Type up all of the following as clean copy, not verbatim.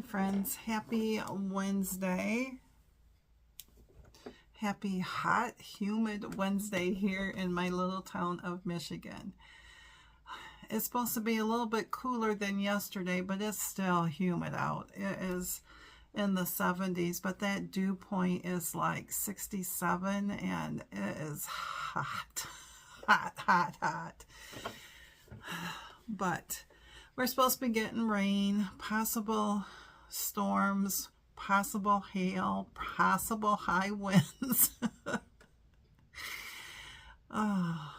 Friends, happy Wednesday. Happy hot, humid Wednesday here in my little town of Michigan. It's supposed to be a little bit cooler than yesterday, but it's still humid out. It is in the 70s, but that dew point is like 67, and it is hot, hot, hot, hot. But we're supposed to be getting rain, possible storms, possible hail, possible high winds. Oh,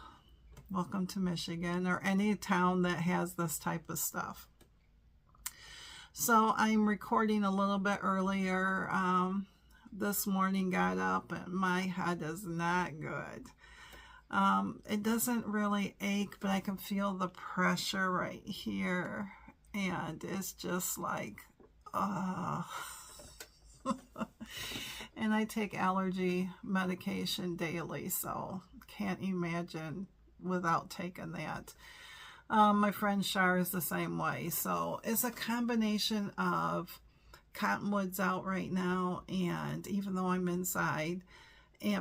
welcome to Michigan, or any town that has this type of stuff. So I'm recording a little bit earlier. This morning, got up and my head is not good. It doesn't really ache, but I can feel the pressure right here, and it's just like, and I take allergy medication daily, so can't imagine without taking that. My friend Shar is the same way, so it's a combination of cottonwoods out right now, and even though I'm inside,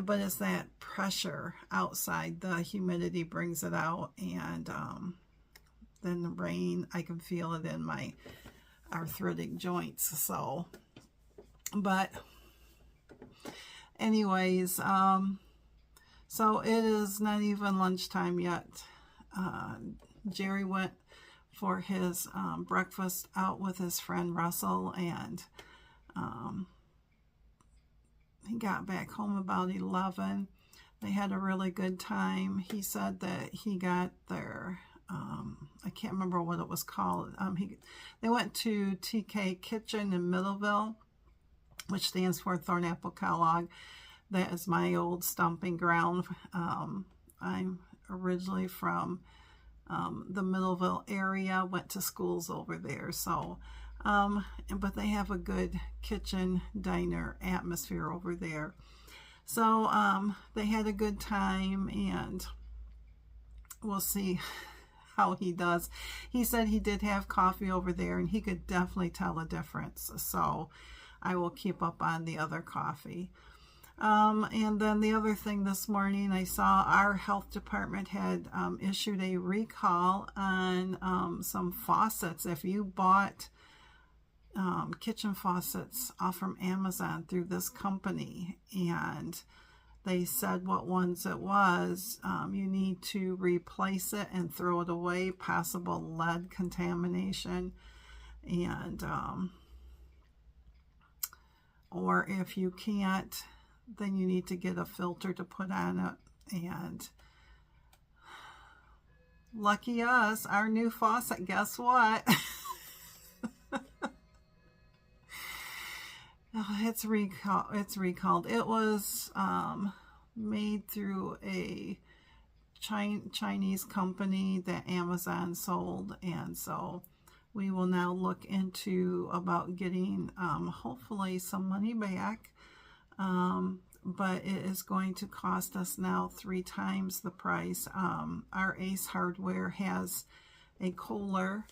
but it's that pressure outside, the humidity brings it out, and then the rain, I can feel it in my arthritic joints. So, but anyways, so it is not even lunchtime yet. Jerry went for his breakfast out with his friend Russell, and he got back home about 11. They had a really good time. He said that he got their I can't remember what it was called. They went to TK Kitchen in Middleville, which stands for Thornapple Kellogg. That is my old stomping ground. I'm originally from the Middleville area, went to schools over there. So, but they have a good kitchen diner atmosphere over there. So they had a good time, and we'll see how he does. He said he did have coffee over there, and he could definitely tell a difference. So I will keep up on the other coffee. And then the other thing this morning, I saw our health department had issued a recall on some faucets. If you bought kitchen faucets off from Amazon through this company, and they said what ones it was, you need to replace it and throw it away, possible lead contamination, and or if you can't, then you need to get a filter to put on it. And lucky us, our new faucet, guess what? It's recalled. It was made through a Chinese company that Amazon sold, and so we will now look into about getting hopefully some money back. But it is going to cost us now 3 times the price. Our Ace Hardware has a Kohler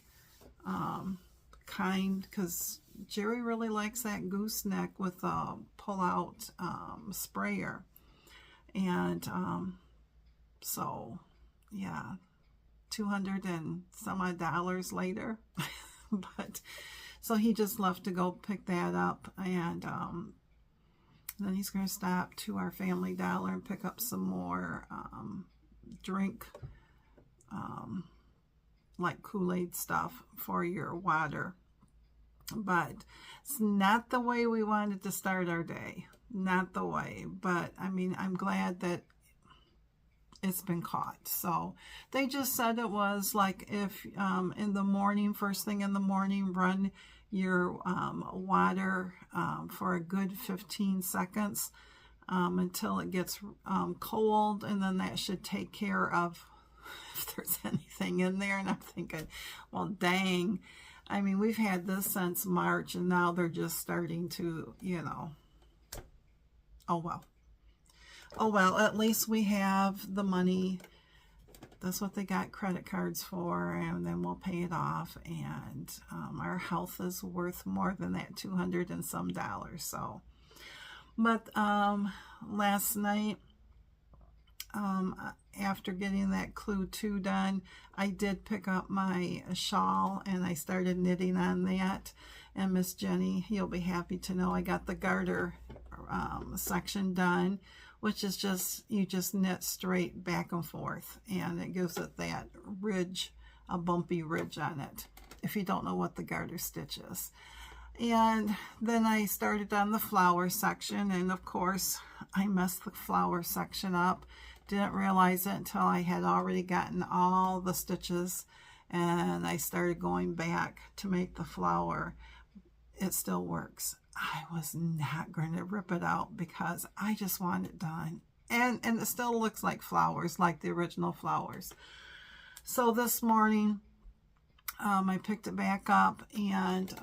kind, because Jerry really likes that gooseneck with a pull-out sprayer. And so, yeah, $200 and some odd later. But so he just left to go pick that up, and then he's going to stop to our Family Dollar and pick up some more drink, like Kool-Aid stuff for your water. But it's not the way we wanted to start our day. not the way. But I mean, I'm glad that it's been caught. So they just said it was like if in the morning, first thing in the morning, run your water for a good 15 seconds until it gets cold, and then that should take care of if there's anything in there. And I'm thinking, well, dang, I mean, we've had this since March, and now they're just starting to, you know, oh well. Oh well, at least we have the money. That's what they got credit cards for, and then we'll pay it off. And our health is worth more than that $200 and some. So, but last night, after getting that Clue 2 done, I did pick up my shawl and I started knitting on that. And Miss Jenny, you'll be happy to know I got the garter section done, which is just, you just knit straight back and forth, and it gives it that ridge, a bumpy ridge on it, if you don't know what the garter stitch is. And then I started on the flower section, and of course I messed the flower section up. Didn't realize it until I had already gotten all the stitches, and I started going back to make the flower. It still works. I was not going to rip it out because I just want it done. And it still looks like flowers, like the original flowers. So this morning, I picked it back up, and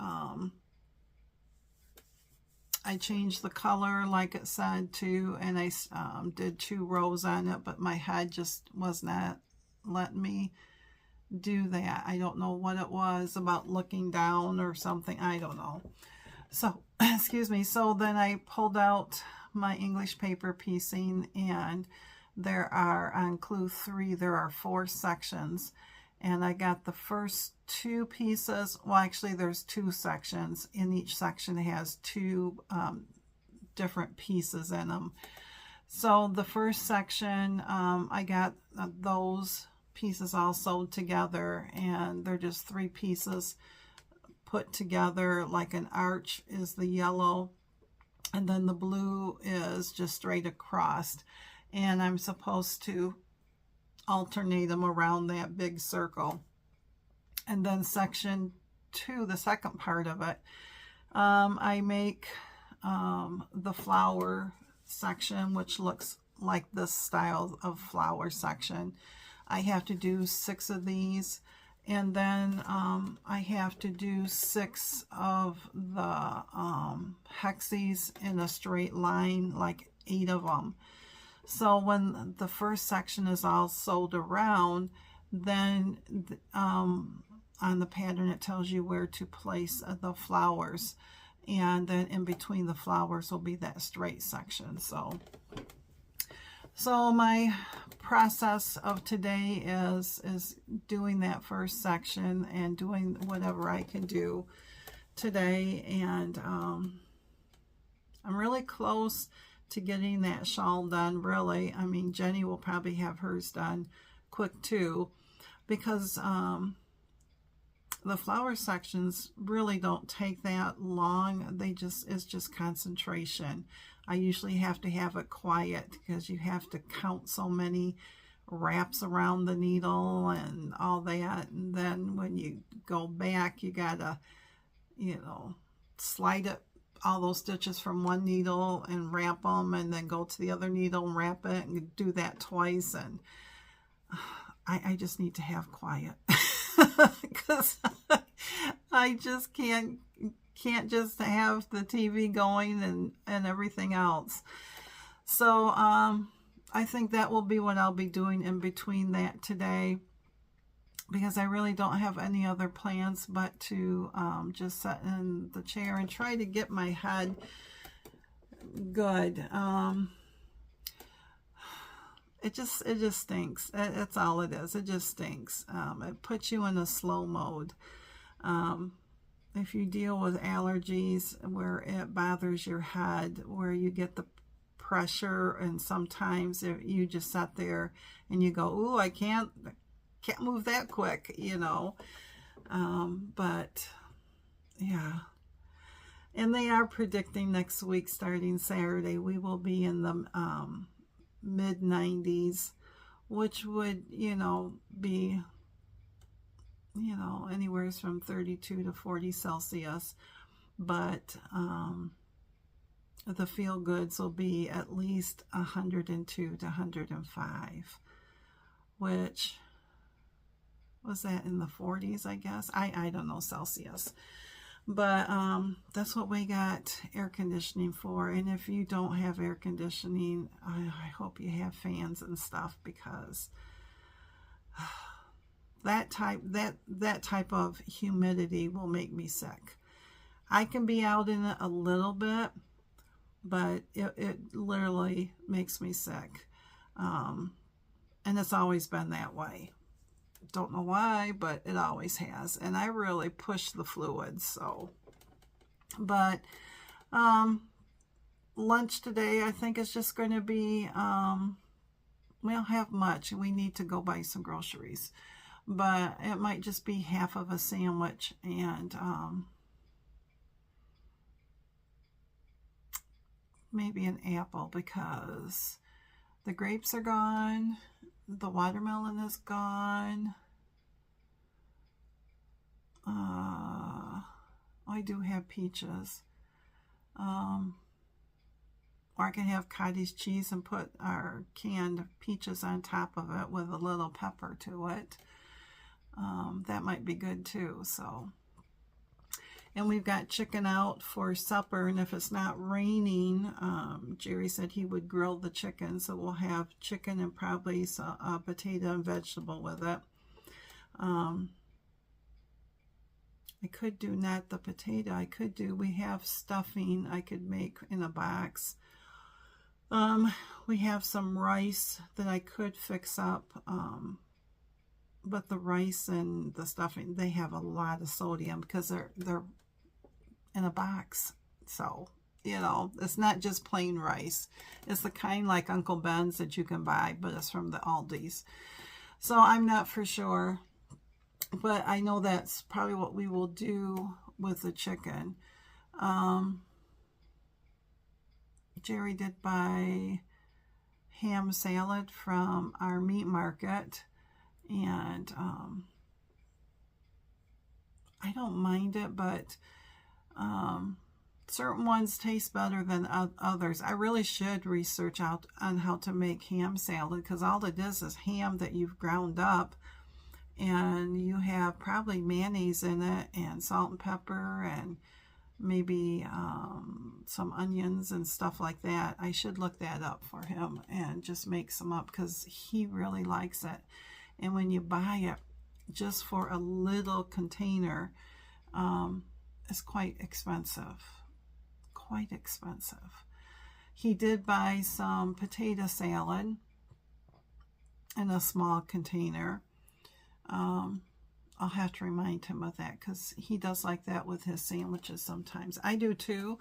I changed the color like it said to, and I did 2 rows on it, but my head just was not letting me do that. I don't know what it was about looking down or something. I don't know. So, excuse me. So then I pulled out my English paper piecing, and there are, on Clue 3, there are 4 sections. And I got the first 2 pieces. Well, actually, there's 2 sections. In each section has 2 different pieces in them. So the first section, I got those pieces all sewed together, and they're just 3 pieces put together like an arch is the yellow, and then the blue is just straight across, and I'm supposed to alternate them around that big circle. And then section 2, the second part of it, I make the flower section, which looks like this style of flower section. I have to do 6 of these, and then I have to do 6 of the hexies in a straight line, like 8 of them. So when the first section is all sewed around, then on the pattern it tells you where to place the flowers, and then in between the flowers will be that straight section. So my process of today is doing that first section and doing whatever I can do today. And I'm really close to getting that shawl done, really. I mean, Jenny will probably have hers done quick too, because the flower sections really don't take that long. It's just concentration. I usually have to have it quiet because you have to count so many wraps around the needle and all that. And then when you go back, you gotta, you know, slide it, all those stitches from one needle and wrap them, and then go to the other needle and wrap it, and do that twice. And I just need to have quiet because I just can't just have the TV going and everything else. So I think that will be what I'll be doing in between that today, because I really don't have any other plans but to just sit in the chair and try to get my head good. It just stinks. That's all it is. It just stinks. It puts you in a slow mode. If you deal with allergies where it bothers your head, where you get the pressure, and sometimes if you just sit there and you go, ooh, I can't move that quick, you know. But yeah. And they are predicting next week, starting Saturday, we will be in the mid 90s, which would, you know, be, you know, anywhere from 32 to 40 Celsius. But the feel goods will be at least 102 to 105, which was that in the 40s, I guess. I don't know Celsius. But that's what we got air conditioning for. And if you don't have air conditioning, I hope you have fans and stuff, because that type of humidity will make me sick. I can be out in it a little bit, but it literally makes me sick. And it's always been that way. Don't know why, but it always has. And I really push the fluids, so. But lunch today, I think, is just going to be, we don't have much. We need to go buy some groceries. But it might just be half of a sandwich and maybe an apple, because the grapes are gone. The watermelon is gone. I do have peaches. Or I can have cottage cheese and put our canned peaches on top of it with a little pepper to it. That might be good too. So, and we've got chicken out for supper, and if it's not raining, Jerry said he would grill the chicken, so we'll have chicken and probably some potato and vegetable with it. I could do not the potato. I could do, we have stuffing I could make in a box. We have some rice that I could fix up, but the rice and the stuffing, they have a lot of sodium because they're in a box. So, you know, it's not just plain rice. It's the kind like Uncle Ben's that you can buy, but it's from the Aldi's. So I'm not for sure, but I know that's probably what we will do with the chicken. Jerry did buy ham salad from our meat market, and I don't mind it, but certain ones taste better than others. I really should research out on how to make ham salad, because all it is ham that you've ground up, and you have probably mayonnaise in it and salt and pepper and maybe some onions and stuff like that. I should look that up for him and just make some up, because he really likes it. And when you buy it just for a little container, it's quite expensive. Quite expensive. He did buy some potato salad in a small container. I'll have to remind him of that, because he does like that with his sandwiches sometimes. I do too,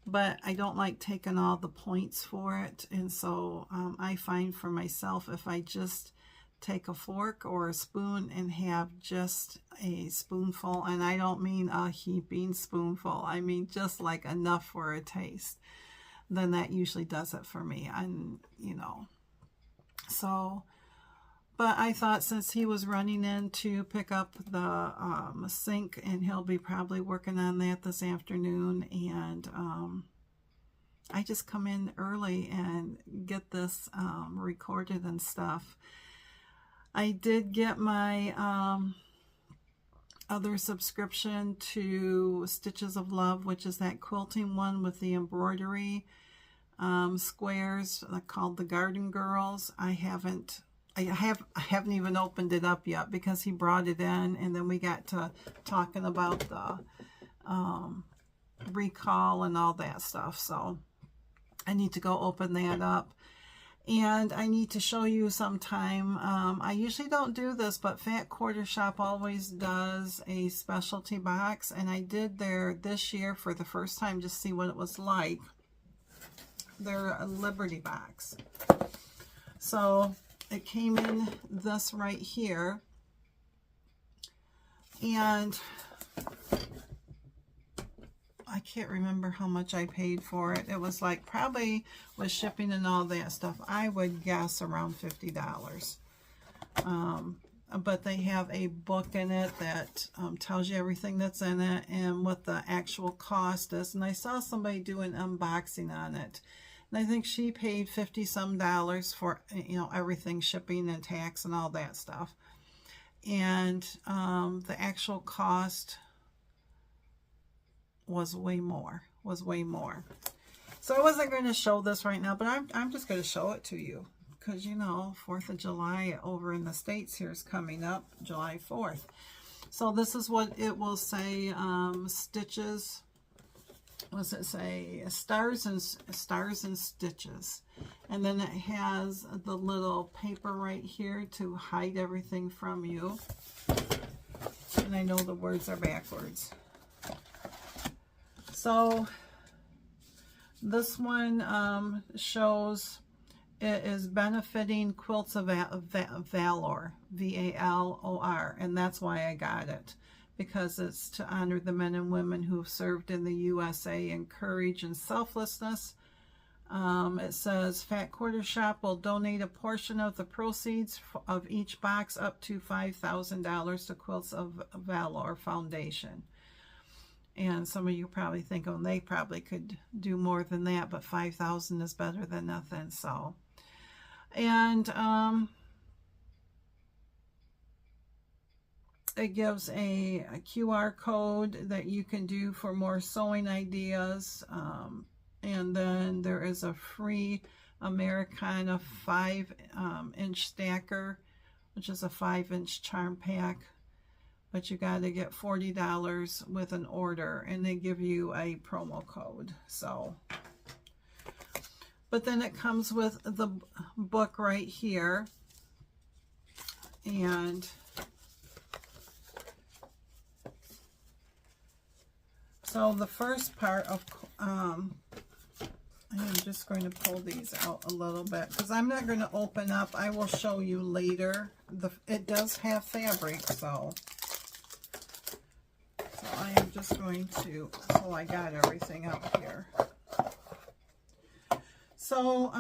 but I don't like taking all the points for it. And so I find for myself, if I just take a fork or a spoon and have just a spoonful, and I don't mean a heaping spoonful, I mean just like enough for a taste, then that usually does it for me. And, you know, so... But I thought, since he was running in to pick up the sink, and he'll be probably working on that this afternoon, and I just come in early and get this recorded and stuff. I did get my other subscription to Stitches of Love, which is that quilting one with the embroidery squares called the Garden Girls. I haven't even opened it up yet, because he brought it in, and then we got to talking about the recall and all that stuff. So I need to go open that up, and I need to show you sometime. I usually don't do this, but Fat Quarter Shop always does a specialty box, and I did there this year for the first time, just to see what it was like. They're a Liberty box. So it came in this right here, and I can't remember how much I paid for it. It was like probably with shipping and all that stuff, I would guess around $50. But they have a book in it that tells you everything that's in it and what the actual cost is. And I saw somebody do an unboxing on it. And I think she paid $50-some for, you know, everything, shipping and tax and all that stuff. And the actual cost was way more, So I wasn't going to show this right now, but I'm just going to show it to you. Because, you know, 4th of July over in the States here is coming up, July 4th. So this is what it will say, stitches. What does it say? Stars and stitches. And then it has the little paper right here to hide everything from you. And I know the words are backwards. So this one shows it is benefiting Quilts of Valor, V-A-L-O-R, and that's why I got it, because it's to honor the men and women who have served in the USA in courage and selflessness. It says Fat Quarter Shop will donate a portion of the proceeds of each box up to $5,000 to Quilts of Valor Foundation. And some of you probably think, oh, they probably could do more than that, but $5,000 is better than nothing. So, and it gives a QR code that you can do for more sewing ideas. And then there is a free Americana 5-inch stacker, which is a 5-inch charm pack. But you got to get $40 with an order, and they give you a promo code. So, but then it comes with the book right here, and so the first part of I'm just going to pull these out a little bit because I'm not going to open up. I will show you later. It does have fabric, so I am just going to, so I got everything up here. So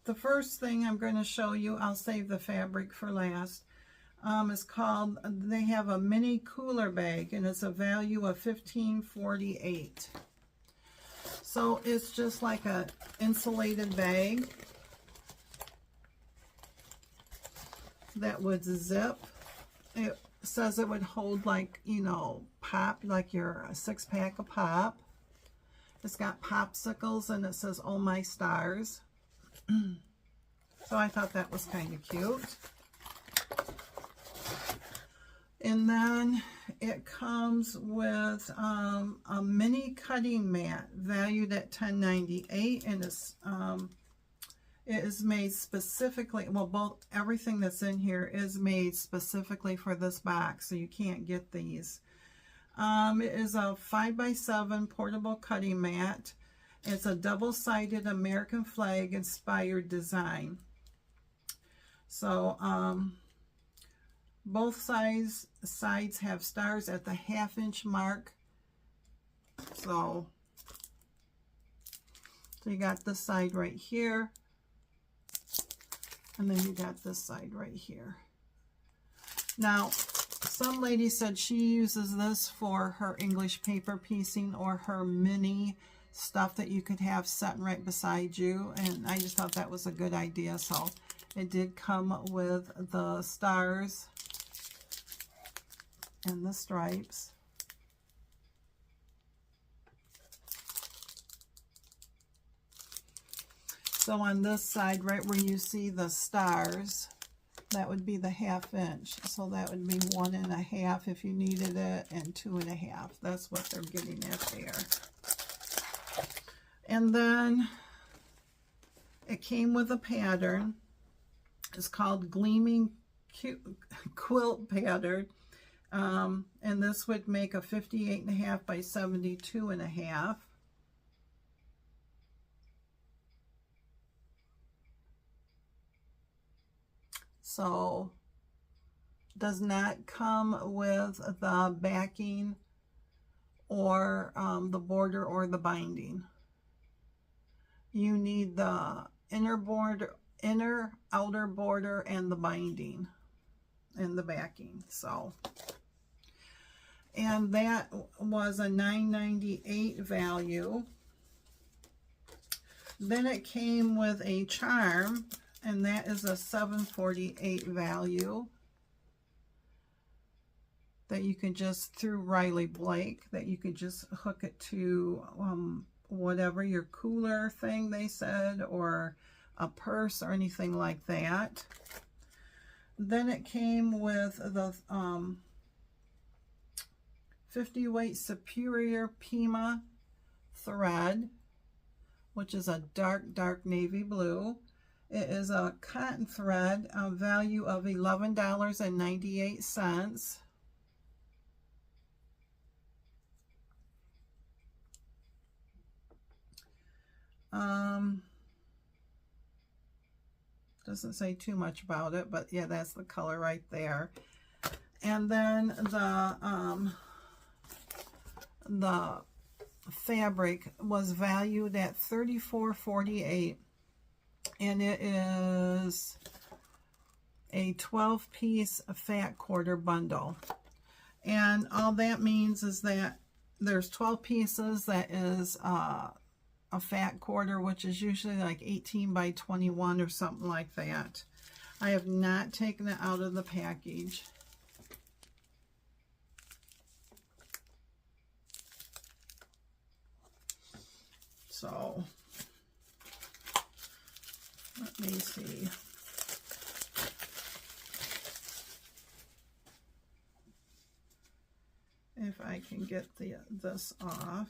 the first thing I'm going to show you, I'll save the fabric for last, is called, they have a mini cooler bag, and it's a value of $15.48. So it's just like a insulated bag that would zip. It says it would hold, like, you know, pop, like your 6-pack of pop. It's got popsicles, and it says, "Oh my stars." So I thought that was kind of cute. And then it comes with a mini cutting mat valued at $10.98, and it is made specifically, well, everything that's in here is made specifically for this box, so you can't get these. It is a 5x7 portable cutting mat. It's a double-sided American flag inspired design. So both sides have stars at the 1/2-inch mark. So you got this side right here, and then you got this side right here. Now, some lady said she uses this for her English paper piecing or her mini stuff that you could have sitting right beside you, and I just thought that was a good idea. So it did come with the stars and the stripes. So on this side, right where you see the stars, that would be the 1/2-inch. So that would be 1.5 if you needed it, and 2.5. That's what they're getting at there. And then it came with a pattern. It's called Gleaming Quilt Pattern. And this would make a 58.5 by 72.5. So does not come with the backing or the border or the binding. You need the inner border, inner, outer border, and the binding and the backing. So, and that was a $9.98 value. Then it came with a charm, and that is a $7.48 value. That you can just, through Riley Blake, that you could just hook it to whatever, your cooler thing they said, or a purse or anything like that. Then it came with the 50 weight Superior Pima thread, which is a dark navy blue. It is a cotton thread, a value of $11.98. Doesn't say too much about it, but yeah, that's the color right there. And then the fabric was valued at $34.48, and it is a 12-piece fat quarter bundle. And all that means is that there's 12 pieces. That is a fat quarter, which is usually like 18 by 21 or something like that. I have not taken it out of the package. So, let me see. If I can get this off.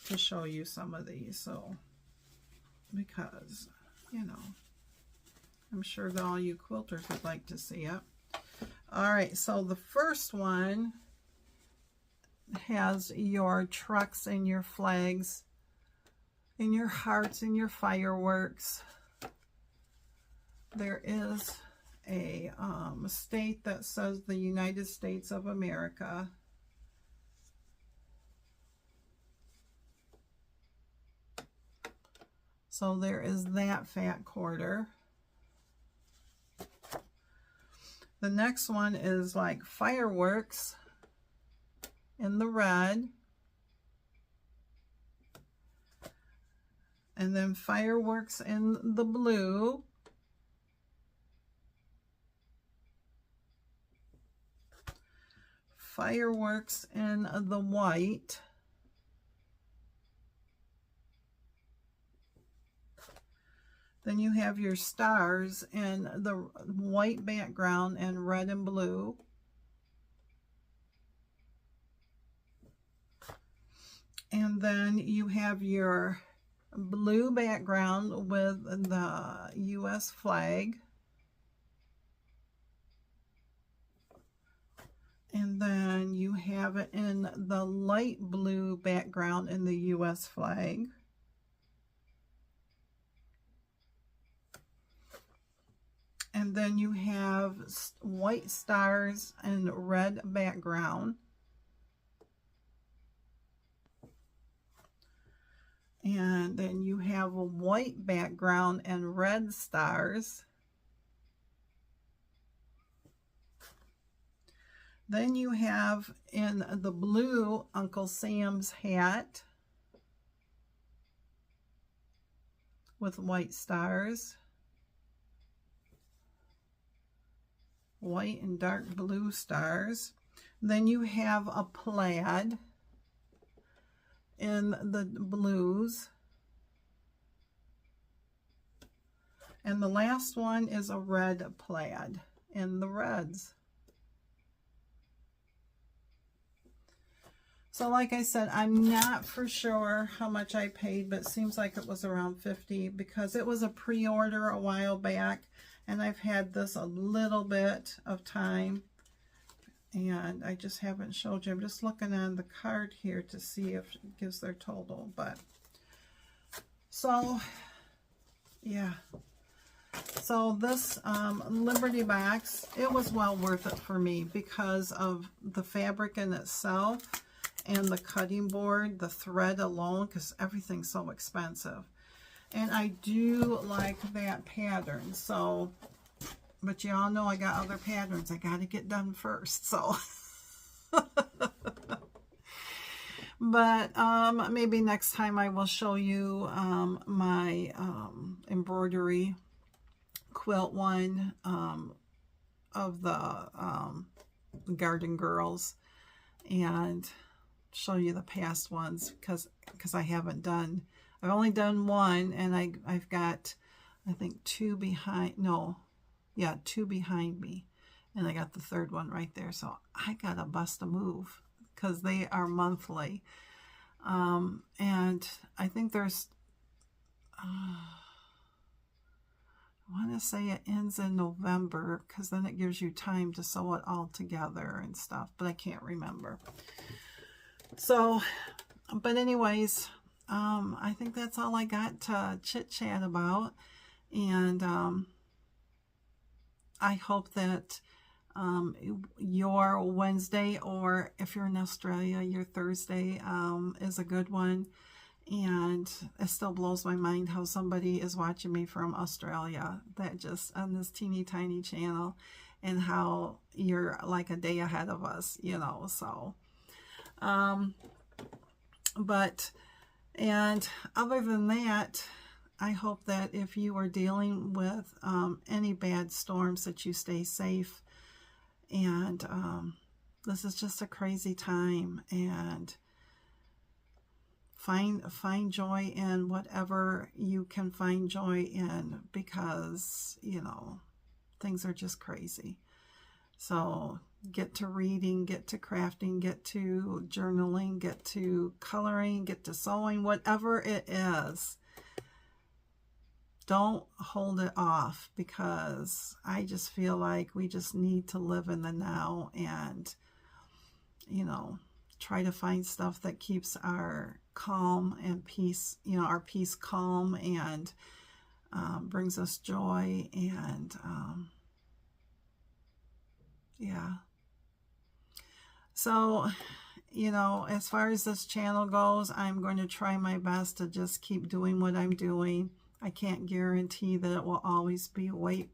To show you some of these, so, because, you know, I'm sure that all you quilters would like to see it. All right, so the first one has your trucks and your flags and your hearts and your fireworks. There is a state that says the United States of America. So there is that fat quarter. The next one is like fireworks in the red. And then fireworks in the blue. Fireworks in the white. Then you have your stars in the white background and red and blue. And then you have your blue background with the U.S. flag. And then you have it in the light blue background in the U.S. flag. And then you have white stars and red background. And then you have a white background and red stars. Then you have in the blue Uncle Sam's hat with white stars. White and dark blue stars. Then you have a plaid in the blues. And the last one is a red plaid in the reds. So like I said, I'm not for sure how much I paid, but it seems like it was around $50 because it was a pre-order a while back. And I've had this a little bit of time, and I just haven't showed you. I'm just looking on the card here to see if it gives their total. But so, yeah. So this Liberty box, it was well worth it for me because of the fabric in itself and the cutting board, the thread alone, because everything's so expensive. And I do like that pattern. So, but you all know I got other patterns I got to get done first. So, but maybe next time I will show you my embroidery quilt one of the Garden Girls, and show you the past ones because I haven't done. I've only done one, and I've got, I think, two behind. No, yeah, two behind me, and I got the third one right there. So I gotta bust a move because they are monthly, and I think there's. I want to say it ends in November because then it gives you time to sew it all together and stuff, but I can't remember. So, but anyways, I think that's all I got to chit-chat about, and I hope that your Wednesday, or if you're in Australia, your Thursday is a good one. And it still blows my mind how somebody is watching me from Australia, that just on this teeny tiny channel, and how you're like a day ahead of us, you know. So but, and other than that, I hope that if you are dealing with any bad storms, that you stay safe. And this is just a crazy time, and find joy in whatever you can find joy in, because, you know, things are just crazy. So get to reading, get to crafting, get to journaling, get to coloring, get to sewing, whatever it is. Don't hold it off, because I just feel like we just need to live in the now and, you know, try to find stuff that keeps our calm and peace, you know, our peace calm, and brings us joy. And yeah. So, you know, as far as this channel goes, I'm going to try my best to just keep doing what I'm doing. I can't guarantee that it will always be weight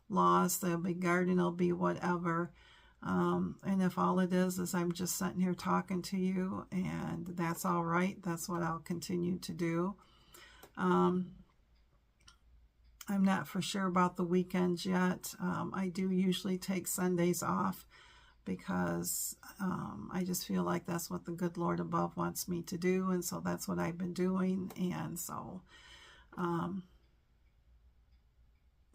loss. There'll be garden, it'll be whatever. And if all it is I'm just sitting here talking to you, and that's all right, that's what I'll continue to do. I'm not for sure about the weekends yet. I do usually take Sundays off, because I just feel like that's what the good Lord above wants me to do, and so that's what I've been doing. And so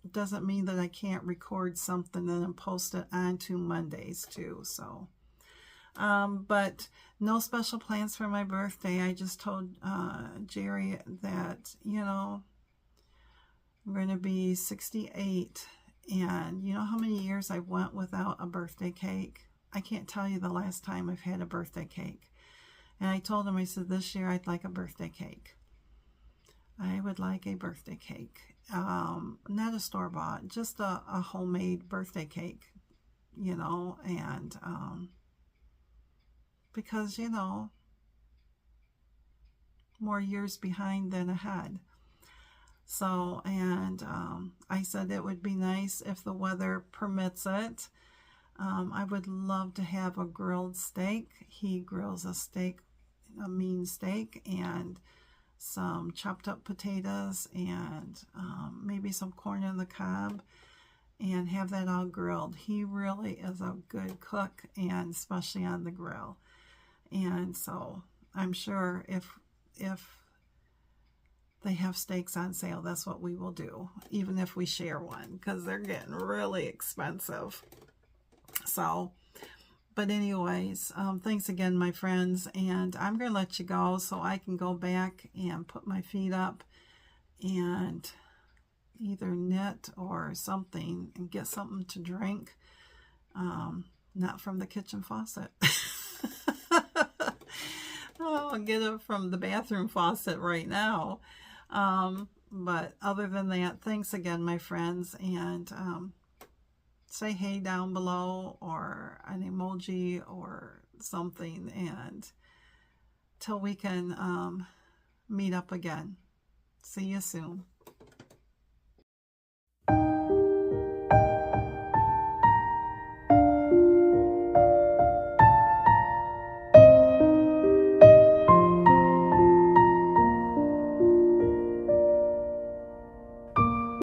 it doesn't mean that I can't record something and then post it onto Mondays too. So, but no special plans for my birthday. I just told Jerry that, you know, I'm going to be 68, and you know how many years I went without a birthday cake? I can't tell you the last time I've had a birthday cake. And I told him, I said, this year I'd like a birthday cake. I would like a birthday cake. Not a store-bought, just a homemade birthday cake, you know, and because, you know, more years behind than ahead. So, and I said it would be nice if the weather permits it. I would love to have a grilled steak. He grills a steak, a mean steak, and some chopped up potatoes, and maybe some corn on the cob, and have that all grilled. He really is a good cook, and especially on the grill. And so I'm sure if they have steaks on sale, that's what we will do, even if we share one, because they're getting really expensive. So, but anyways, thanks again, my friends, and I'm going to let you go so I can go back and put my feet up and either knit or something and get something to drink, not from the kitchen faucet. I'll get it from the bathroom faucet right now. But other than that, thanks again, my friends, and say hey down below, or an emoji or something, and till we can meet up again. See you soon.